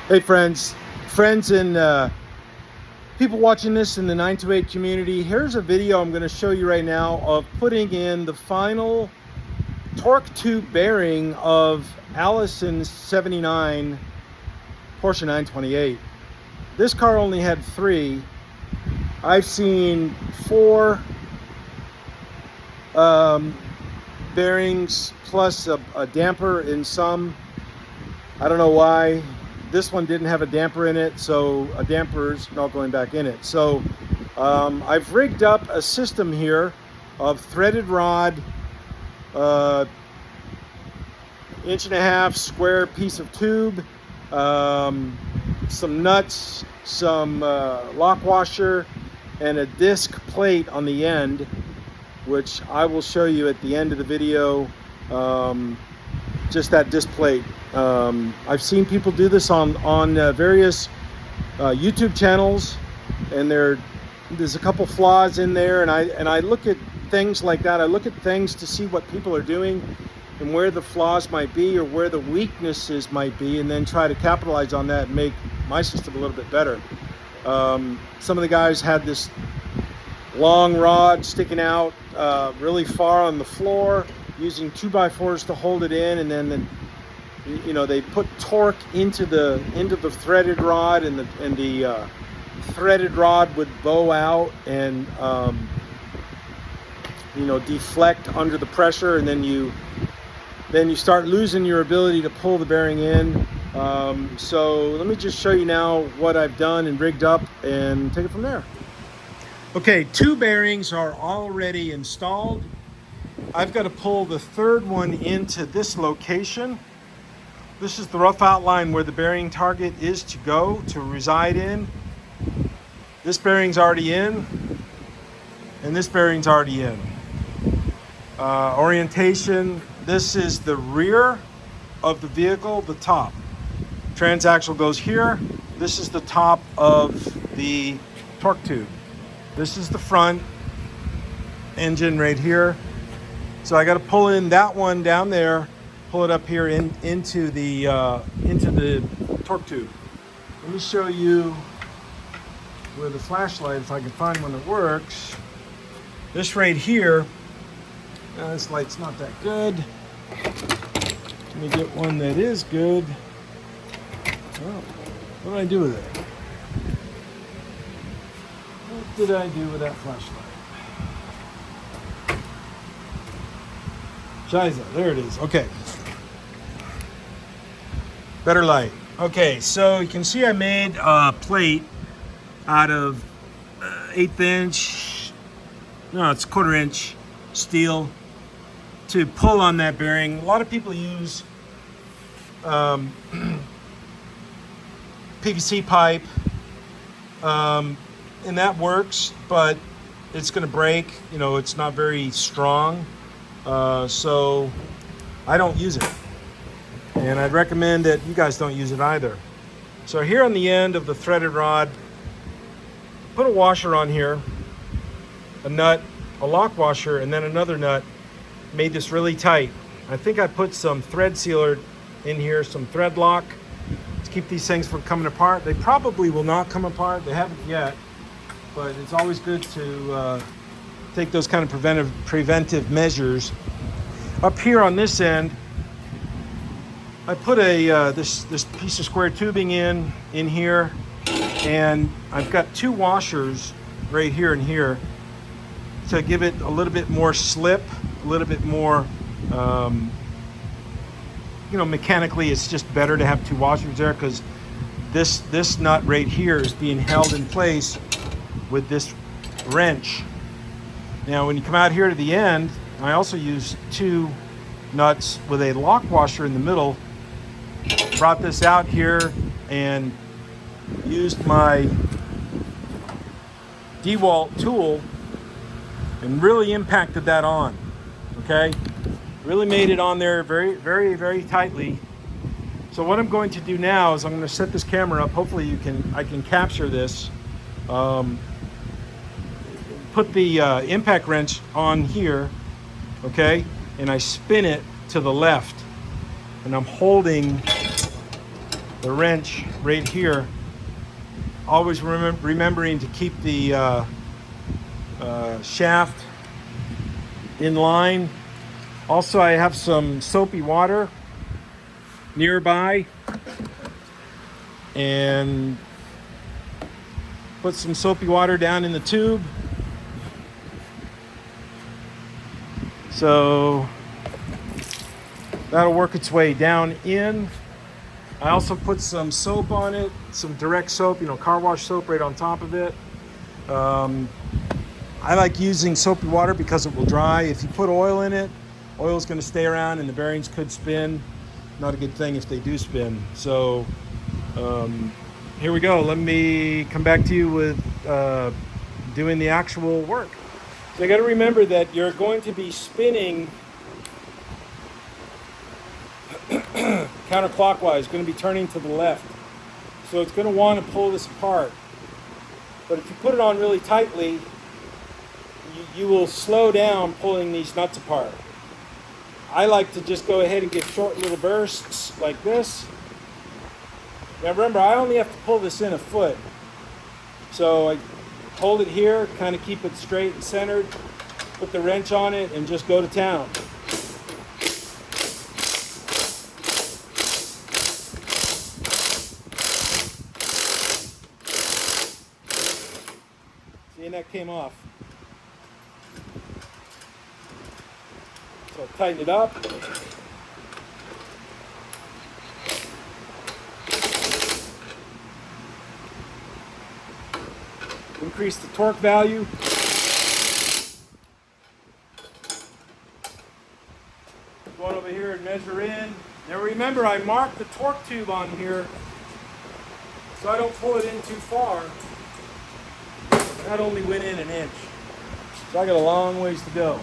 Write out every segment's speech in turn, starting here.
Hey friends and people watching this in the 928 community, here's a video I'm going to show you right now of putting in the final torque tube bearing of Allison's 79 Porsche 928. This car only had 3. I've seen 4 bearings plus a damper in some. I don't know why. This one didn't have a damper in it, so a damper's not going back in it. So I've rigged up a system here of threaded rod, 1.5 inch square piece of tube, some nuts, some lock washer, and a disc plate on the end, which I will show you at the end of the video. Just that disc plate. I've seen people do this on various YouTube channels, and there's a couple flaws in there, and I look at things like that. I look at things to see what people are doing and where the flaws might be or where the weaknesses might be, and then try to capitalize on that and make my system a little bit better. Some of the guys had this long rod sticking out really far on the floor, using 2x4s to hold it in, and then they put torque into the threaded rod, and the threaded rod would bow out and deflect under the pressure, and then you start losing your ability to pull the bearing in. So let me just show you now what I've done and rigged up and take it from there. Okay, 2 bearings are already installed. I've got to pull the 3rd one into this location. This is the rough outline where the bearing target is to reside in. This bearing's already in, and this bearing's already in. Orientation, this is the rear of the vehicle, the top. Transaxle goes here. This is the top of the torque tube. This is the front engine right here. So I got to pull in that one down there, pull it up here into the torque tube. Let me show you with a flashlight, if I can find one that works. This right here, this light's not that good. Let me get one that is good. Oh, what did I do with it? What did I do with that flashlight? Shiza, there it is. Okay. Better light. Okay, so you can see I made a plate out of 1/8 inch, no, it's 1/4 inch steel to pull on that bearing. A lot of people use PVC pipe, and that works, but it's going to break. It's not very strong. So I don't use it, and I'd recommend that you guys don't use it either. So here on the end of the threaded rod, put a washer on here, a nut, a lock washer, and then another nut. Made this really tight. I think I put some thread sealer in here, some thread lock, to keep these things from coming apart. They probably will not come apart. They haven't yet, but it's always good to take those kind of preventive measures. Up here on this end, I put this piece of square tubing in here, and I've got 2 washers right here and here to give it a little bit more slip, a little bit more, mechanically it's just better to have 2 washers there, because this nut right here is being held in place with this wrench. Now, when you come out here to the end, I also use 2 nuts with a lock washer in the middle. Brought this out here and used my DeWalt tool and really impacted that on. Okay, really made it on there very, very, very tightly. So what I'm going to do now is I'm going to set this camera up. Hopefully I can capture this. Put the impact wrench on here, okay, and I spin it to the left, and I'm holding the wrench right here. Always remembering to keep the shaft in line. Also, I have some soapy water nearby, and put some soapy water down in the tube. So that'll work its way down in. I also put some soap on it, some direct soap, car wash soap right on top of it. I like using soapy water because it will dry. If you put oil in it, oil's going to stay around and the bearings could spin. Not a good thing if they do spin. So here we go. Let me come back to you with doing the actual work. So you got to remember that you're going to be spinning counterclockwise, going to be turning to the left. So it's going to want to pull this apart. But if you put it on really tightly, you will slow down pulling these nuts apart. I like to just go ahead and get short little bursts like this. Now remember, I only have to pull this in a foot. So I hold it here, kind of keep it straight and centered, put the wrench on it, and just go to town. See, and that came off. So tighten it up. Increase the torque value. Go on over here and measure in. Now remember, I marked the torque tube on here so I don't pull it in too far. That only went in an inch. So I got a long ways to go.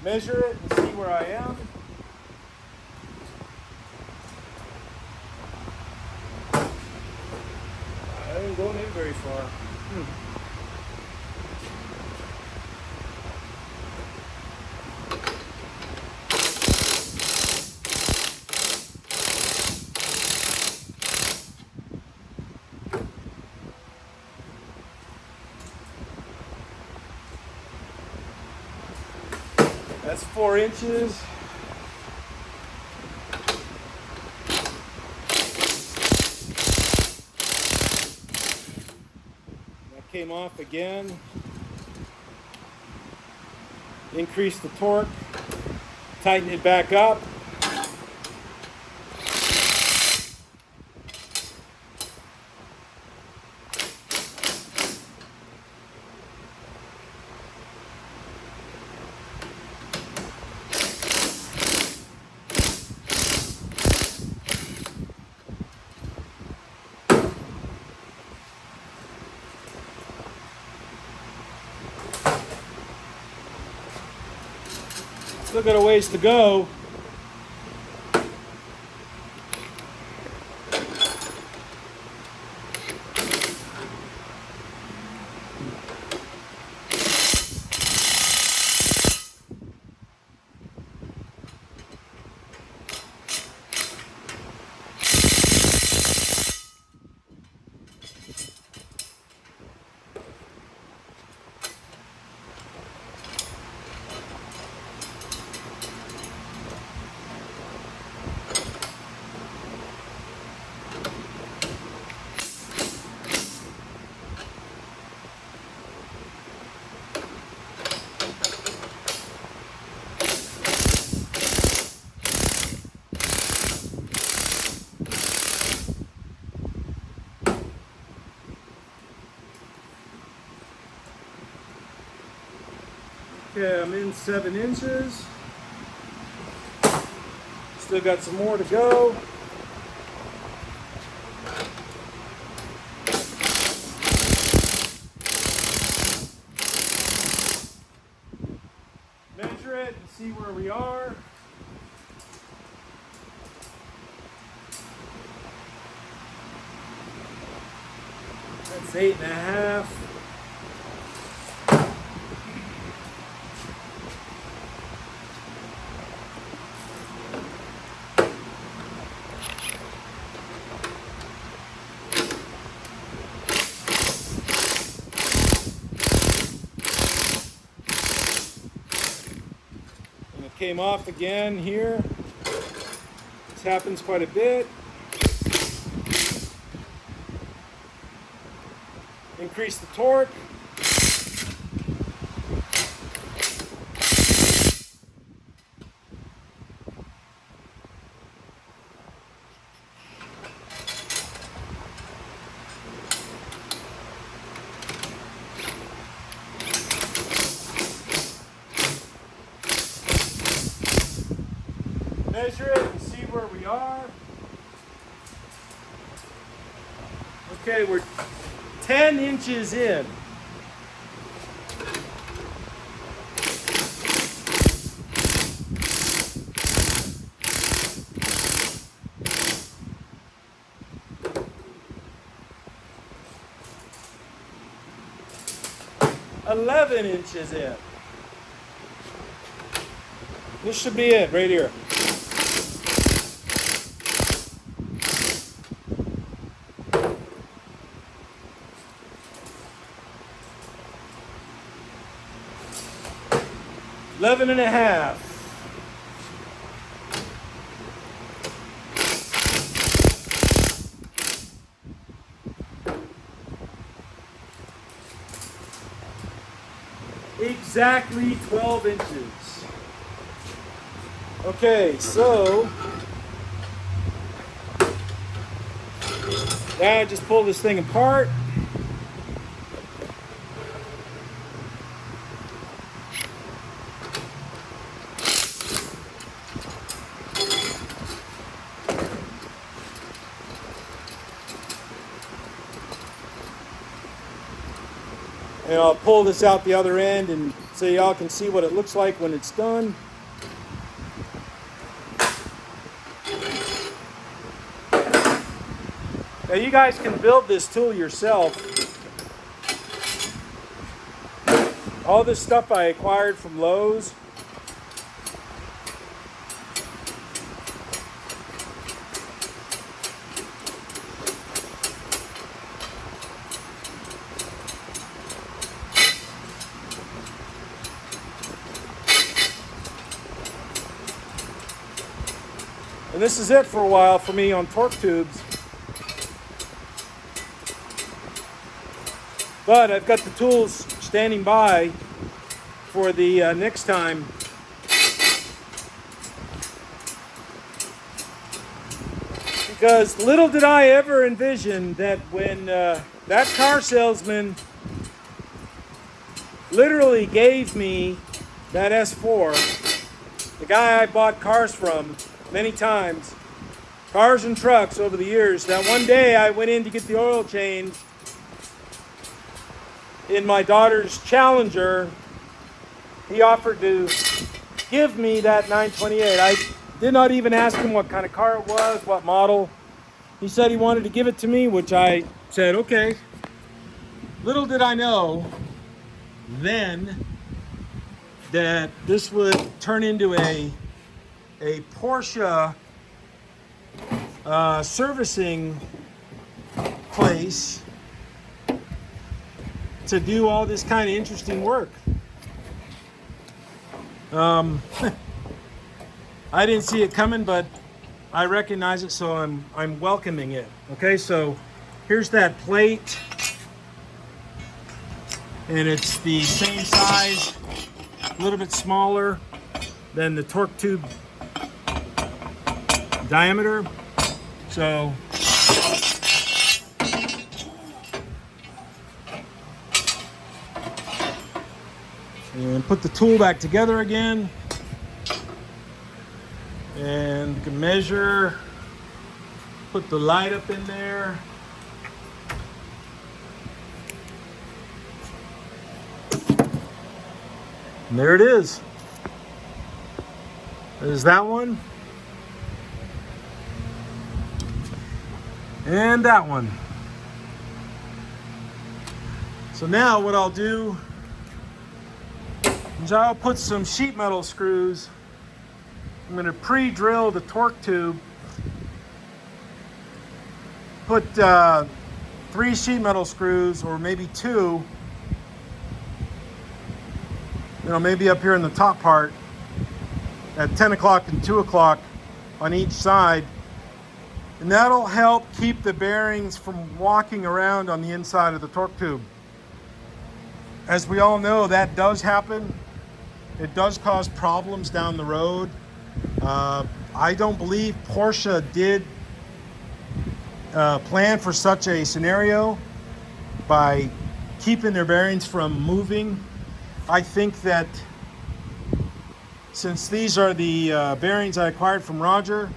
Measure it and see where I am. I didn't go in very far. That's 4 inches. That came off again. Increase the torque. Tighten it back up. Still got a ways to go. Okay, I'm in 7 inches. Still got some more to go. see where we are. That's 8.5. And it came off again here. This happens quite a bit. Increase the torque. Measure it and see where we are. Okay, we're 10 inches in. $11 inches in. This should be it right here. $11 and a half. Exactly 12 inches. Okay, so now I just pull this thing apart. And I'll pull this out the other end and so y'all can see what it looks like when it's done. Now you guys can build this tool yourself. All this stuff I acquired from Lowe's. And this is it for a while for me on torque tubes. But I've got the tools standing by for the next time. Because little did I ever envision that when that car salesman literally gave me that S4, the guy I bought cars from many times, cars and trucks over the years, that one day I went in to get the oil change in my daughter's Challenger, he offered to give me that 928. I did not even ask him what kind of car it was, what model. He said he wanted to give it to me, which I said, okay. Little did I know then that this would turn into a Porsche servicing place to do all this kind of interesting work. I didn't see it coming, but I recognize it, so I'm welcoming it. Okay, so here's that plate, and it's the same size, a little bit smaller than the torque tube diameter. So and put the tool back together again, and you can measure, put the light up in there. And there it is. There's that one. And that one. So now what I'll do is I'll put some sheet metal screws. I'm going to pre-drill the torque tube. Put 3 sheet metal screws, or maybe 2, maybe up here in the top part at 10 o'clock and 2 o'clock on each side. And that'll help keep the bearings from walking around on the inside of the torque tube. As we all know, that does happen. It does cause problems down the road. I don't believe Porsche did plan for such a scenario by keeping their bearings from moving. I think that since these are the bearings I acquired from Roger,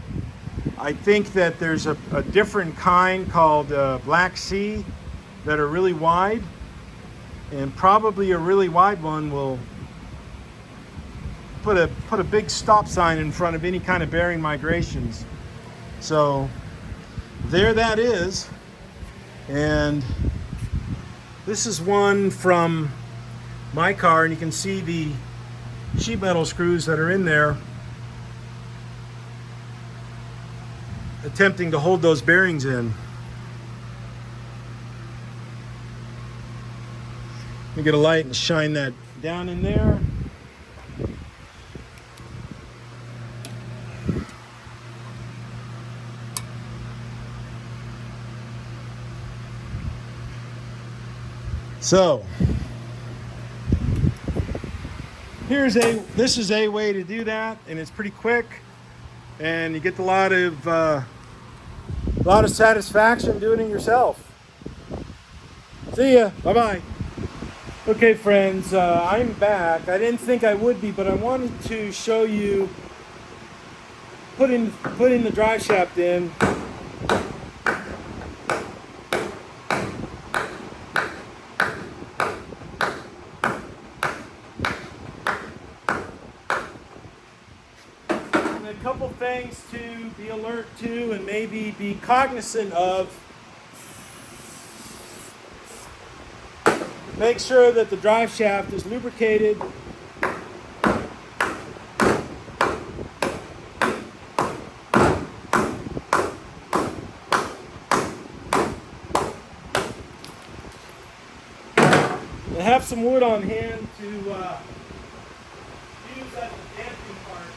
I think that there's a different kind called Black Sea that are really wide, and probably a really wide one will put a big stop sign in front of any kind of bearing migrations. So there that is. And this is one from my car, and you can see the sheet metal screws that are in there attempting to hold those bearings in. Let me get a light and shine that down in there. So this is a way to do that, and it's pretty quick, and you get a lot of satisfaction doing it yourself. See ya. Bye-bye. Okay, friends, I'm back. I didn't think I would be, but I wanted to show you putting the drive shaft in. And a couple things to be alert to and maybe be cognizant of. Make sure that the drive shaft is lubricated. And have some wood on hand to use as a damping part.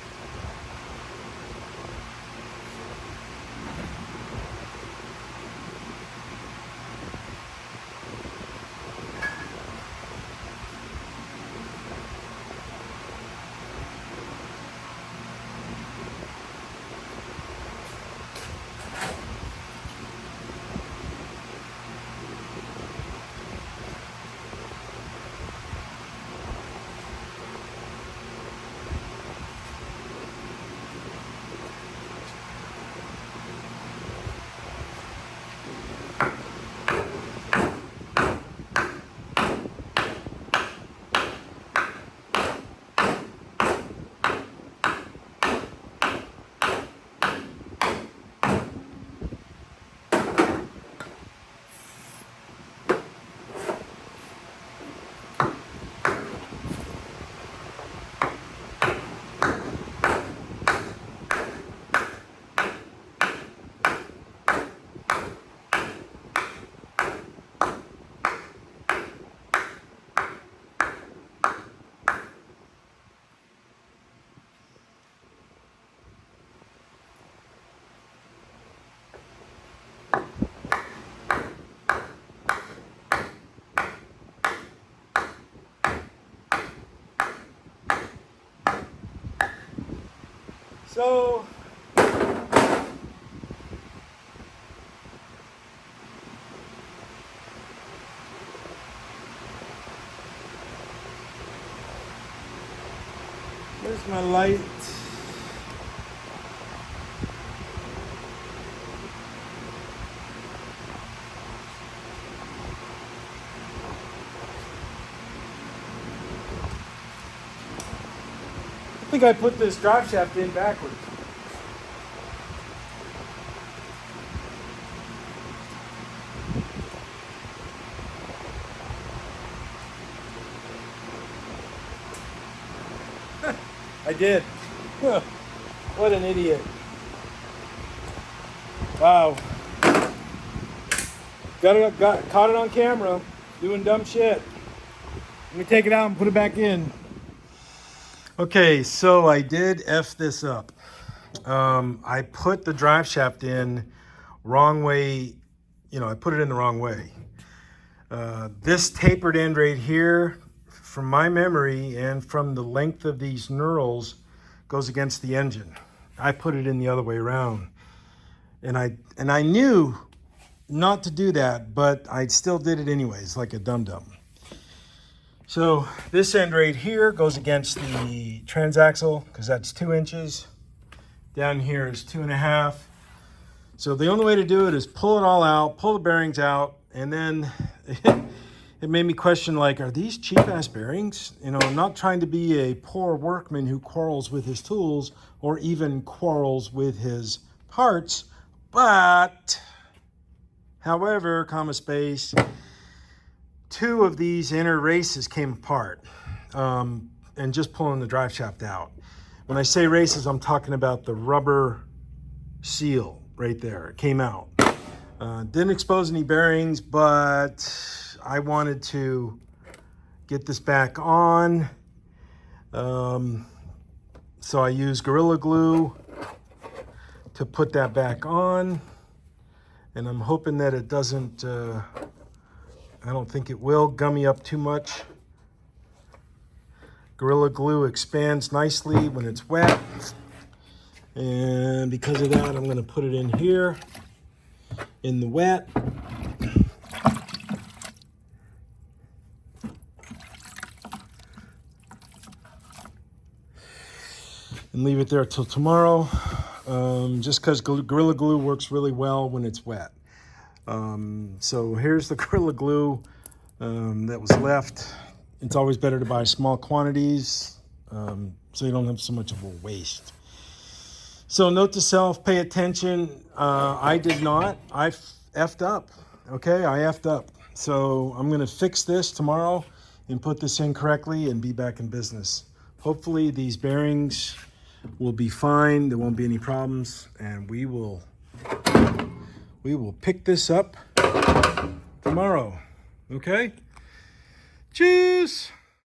So there's my light. I think I put this drive shaft in backwards. I did. What an idiot. Wow. Got caught it on camera doing dumb shit. Let me take it out and put it back in. Okay, so I did F this up. I put the drive shaft in wrong way. You know, I put it in the wrong way. This tapered end right here, from my memory and from the length of these knurls, goes against the engine. I put it in the other way around. And I knew not to do that, but I still did it anyways, like a dum-dum. So this end right here goes against the transaxle because that's 2 inches. Down here is 2.5. So the only way to do it is pull it all out, pull the bearings out, and then it made me question, like, are these cheap-ass bearings? You know, I'm not trying to be a poor workman who quarrels with his tools or even quarrels with his parts, but, however, comma space, 2 of these inner races came apart, and just pulling the drive shaft out. When I say races, I'm talking about the rubber seal right there. It came out. Didn't expose any bearings, but I wanted to get this back on. So I used Gorilla Glue to put that back on. And I'm hoping that it doesn't, I don't think it will gummy up too much. Gorilla Glue expands nicely when it's wet. And because of that, I'm going to put it in here in the wet. And leave it there till tomorrow. Just because Gorilla Glue works really well when it's wet. So here's the Gorilla Glue that was left. It's always better to buy small quantities so you don't have so much of a waste. So note to self, pay attention. I did not. I effed up. Okay, I effed up. So I'm going to fix this tomorrow and put this in correctly and be back in business. Hopefully these bearings will be fine. There won't be any problems. And we will pick this up tomorrow. Okay? Cheers!